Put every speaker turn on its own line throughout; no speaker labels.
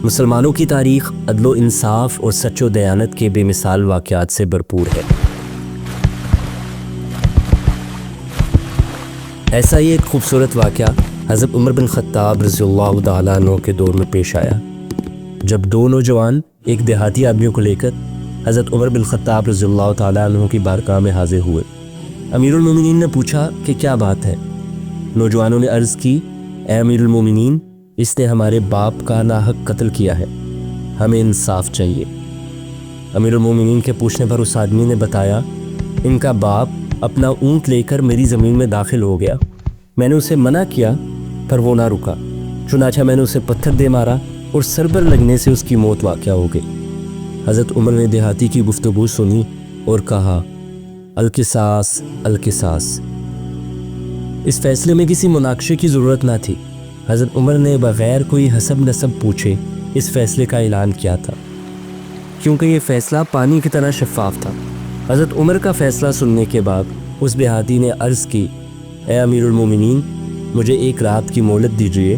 مسلمانوں کی تاریخ عدل و انصاف اور سچ و دیانت کے بے مثال واقعات سے بھرپور ہے۔ ایسا ہی ایک خوبصورت واقعہ حضرت عمر بن خطاب رضی اللہ تعالیٰ عنہ کے دور میں پیش آیا، جب دو نوجوان ایک دیہاتی آدمیوں کو لے کر حضرت عمر بن خطاب رضی اللہ تعالیٰ عنہ کی بارگاہ میں حاضر ہوئے۔ امیر المومنین نے پوچھا کہ کیا بات ہے؟ نوجوانوں نے عرض کی، اے امیر المومنین، اس نے ہمارے باپ کا ناحق قتل کیا ہے، ہمیں انصاف چاہیے۔ امیر المومنین کے پوچھنے پر اس آدمی نے بتایا، ان کا باپ اپنا اونٹ لے کر میری زمین میں داخل ہو گیا، میں نے اسے منع کیا پر وہ نہ رکا، چنانچہ میں نے اسے پتھر دے مارا اور سر پر لگنے سے اس کی موت واقع ہو گئی۔ حضرت عمر نے دیہاتی کی گفتگو سنی اور کہا، القصاص القصاص۔ اس فیصلے میں کسی مناقشے کی ضرورت نہ تھی۔ حضرت عمر نے بغیر کوئی حسب نسب پوچھے اس فیصلے کا اعلان کیا تھا، کیونکہ یہ فیصلہ پانی کی طرح شفاف تھا۔ حضرت عمر کا فیصلہ سننے کے بعد اس دیہاتی نے عرض کی، اے امیر المومنین، مجھے ایک رات کی مہلت دیجیے،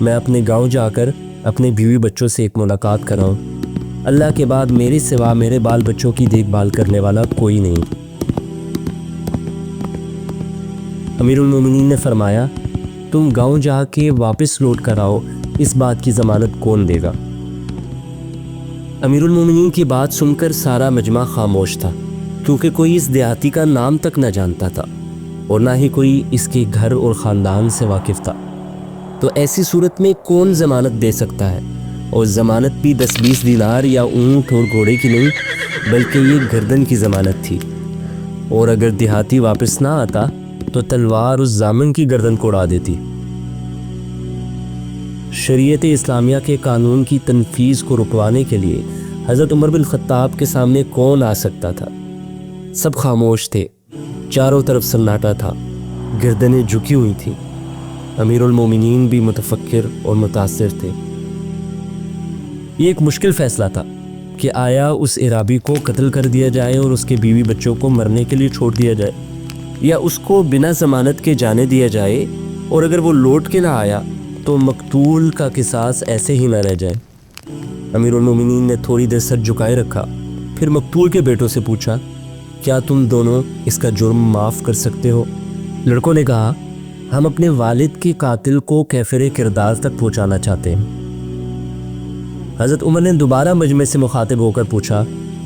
میں اپنے گاؤں جا کر اپنے بیوی بچوں سے ایک ملاقات کراؤں۔ اللہ کے بعد میرے سوا میرے بال بچوں کی دیکھ بھال کرنے والا کوئی نہیں۔ امیر المومنین نے فرمایا، تم گاؤں جا کے واپس لوٹ کر آؤ، اس بات کی ضمانت کون دے گا؟ امیر المومنین کی بات سن کر سارا مجمع خاموش تھا، کیونکہ کوئی اس دیہاتی کا نام تک نہ جانتا تھا اور نہ ہی کوئی اس کے گھر اور خاندان سے واقف تھا۔ تو ایسی صورت میں کون ضمانت دے سکتا ہے؟ اور ضمانت بھی 10-20 دینار یا اونٹ اور گھوڑے کی نہیں، بلکہ یہ گردن کی ضمانت تھی، اور اگر دیہاتی واپس نہ آتا تو تلوار اس ضامن کی گردن کو اڑا دیتی۔ شریعت اسلامیہ کے قانون کی تنفیذ کو رکوانے کے لیے حضرت عمر بن خطاب کے سامنے کون آ سکتا تھا؟ سب خاموش تھے، چاروں طرف سناٹا تھا، گردنیں جھکی ہوئی تھیں۔ امیر المومنین بھی متفکر اور متاثر تھے۔ یہ ایک مشکل فیصلہ تھا کہ آیا اس عرابی کو قتل کر دیا جائے اور اس کے بیوی بچوں کو مرنے کے لیے چھوڑ دیا جائے، یا اس کو بنا ضمانت کے جانے دیا جائے، اور اگر وہ لوٹ کے نہ آیا تو مقتول کا قصاص ایسے ہی نہ رہ جائے۔ امیر المومنین نے تھوڑی دیر سر جھکائے رکھا، پھر مقتول کے بیٹوں سے پوچھا، کیا تم دونوں اس کا جرم معاف کر سکتے ہو؟ لڑکوں نے کہا، ہم اپنے والد کے قاتل کو کیفر کردار تک پہنچانا چاہتے ہیں۔ حضرت عمر نے دوبارہ مجمع سے مخاطب ہو کر پوچھا،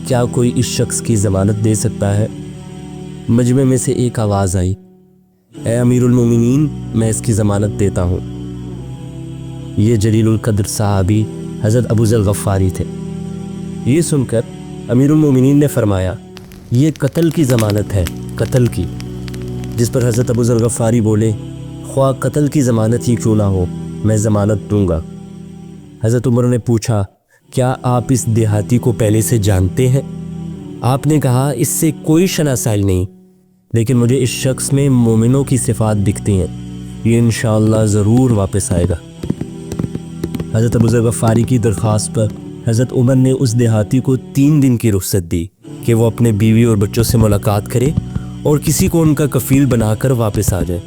کیا کوئی اس شخص کی ضمانت دے سکتا ہے؟ مجمع میں سے ایک آواز آئی، اے امیر المومنین، میں اس کی ضمانت دیتا ہوں۔ یہ جلیل القدر صحابی حضرت ابو ذر الغفاری تھے۔ یہ سن کر امیر المومنین نے فرمایا، یہ قتل کی ضمانت ہے، قتل کی۔ جس پر حضرت ابو ذر الغفاری بولے، خواہ قتل کی ضمانت ہی کیوں نہ ہو، میں ضمانت دوں گا۔ حضرت عمر نے پوچھا، کیا آپ اس دیہاتی کو پہلے سے جانتے ہیں؟ آپ نے کہا، اس سے کوئی شناسائی نہیں، لیکن مجھے اس شخص میں مومنوں کی صفات دکھتی ہیں، یہ انشاءاللہ ضرور واپس آئے گا۔ حضرت ابو ذر غفاری کی درخواست پر حضرت عمر نے اس دیہاتی کو 3 دن کی رخصت دی کہ وہ اپنے بیوی اور بچوں سے ملاقات کرے اور کسی کو ان کا کفیل بنا کر واپس آ جائے۔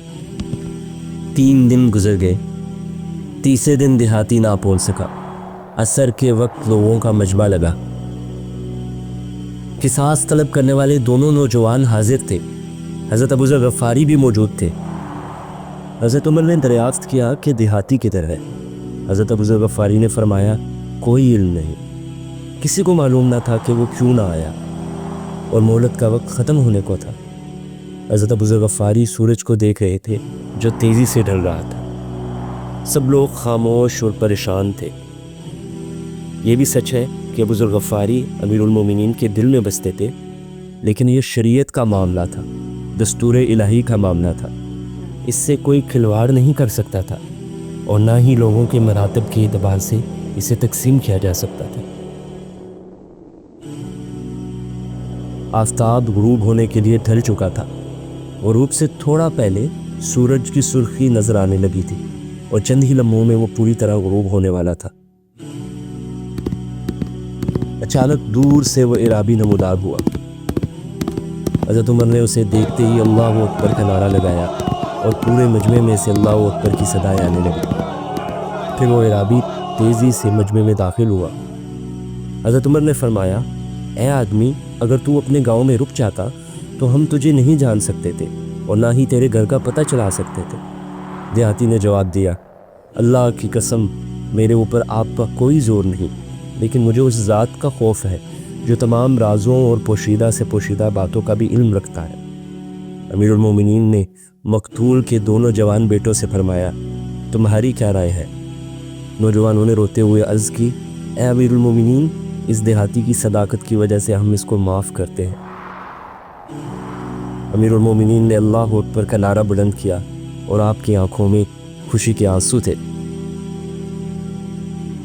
3 دن گزر گئے، تیسرے دن دیہاتی نہ پہنچ سکا۔ عصر کے وقت لوگوں کا مجمع لگا۔ قصاص طلب کرنے والے دونوں نوجوان حاضر تھے، حضرت ابو ذر غفاری بھی موجود تھے۔ حضرت عمر نے دریافت کیا کہ دیہاتی کدھر ہے؟ حضرت ابو ذر غفاری نے فرمایا، کوئی علم نہیں، کسی کو معلوم نہ تھا کہ وہ کیوں نہ آیا، اور مہلت کا وقت ختم ہونے کو تھا۔ حضرت ابو ذر غفاری سورج کو دیکھ رہے تھے جو تیزی سے ڈھل رہا تھا۔ سب لوگ خاموش اور پریشان تھے۔ یہ بھی سچ ہے کہ ابو ذر غفاری امیر المومنین کے دل میں بستے تھے، لیکن یہ شریعت کا معاملہ تھا، دستور الہی کا معاملہ تھا، اس سے کوئی کھلواڑ نہیں کر سکتا تھا، اور نہ ہی لوگوں کے مراتب کے اعتبار سے اسے تقسیم کیا جا سکتا تھا۔ آفتاب غروب ہونے کے لیے ڈھل چکا تھا۔ غروب سے تھوڑا پہلے سورج کی سرخی نظر آنے لگی تھی، اور چند ہی لمحوں میں وہ پوری طرح غروب ہونے والا تھا۔ اچانک دور سے وہ عرابی نمودار ہوا۔ حضرت عمر نے اسے دیکھتے ہی اللہ اکبر کا نعرہ لگایا، اور پورے مجمع میں سے اللہ اکبر کی صدائیں آنے لگی۔ پھر وہ اعرابی تیزی سے مجمع میں داخل ہوا۔ حضرت عمر نے فرمایا، اے آدمی، اگر تو اپنے گاؤں میں رک جاتا تو ہم تجھے نہیں جان سکتے تھے اور نہ ہی تیرے گھر کا پتہ چلا سکتے تھے۔ دیہاتی نے جواب دیا، اللہ کی قسم، میرے اوپر آپ کا کوئی زور نہیں، لیکن مجھے اس ذات کا خوف ہے جو تمام رازوں اور پوشیدہ سے پوشیدہ باتوں کا بھی علم رکھتا ہے۔ امیر المومنین نے مقتول کے دونوں جوان بیٹوں سے فرمایا، تمہاری کیا رائے ہے؟ نوجوانوں نے روتے ہوئے عرض کی، اے امیر المومنین، اس دیہاتی کی صداقت کی وجہ سے ہم اس کو معاف کرتے ہیں۔ امیر المومنین نے اللہ اکبر کا نعرہ بلند کیا اور آپ کی آنکھوں میں خوشی کے آنسو تھے۔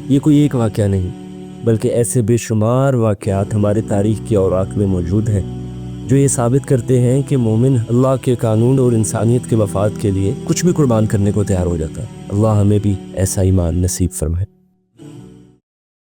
یہ کوئی ایک واقعہ نہیں، بلکہ ایسے بے شمار واقعات ہمارے تاریخ کی اوراق میں موجود ہیں جو یہ ثابت کرتے ہیں کہ مومن اللہ کے قانون اور انسانیت کے مفاد کے لیے کچھ بھی قربان کرنے کو تیار ہو جاتا ہے۔ اللہ ہمیں بھی ایسا ایمان نصیب فرمائے۔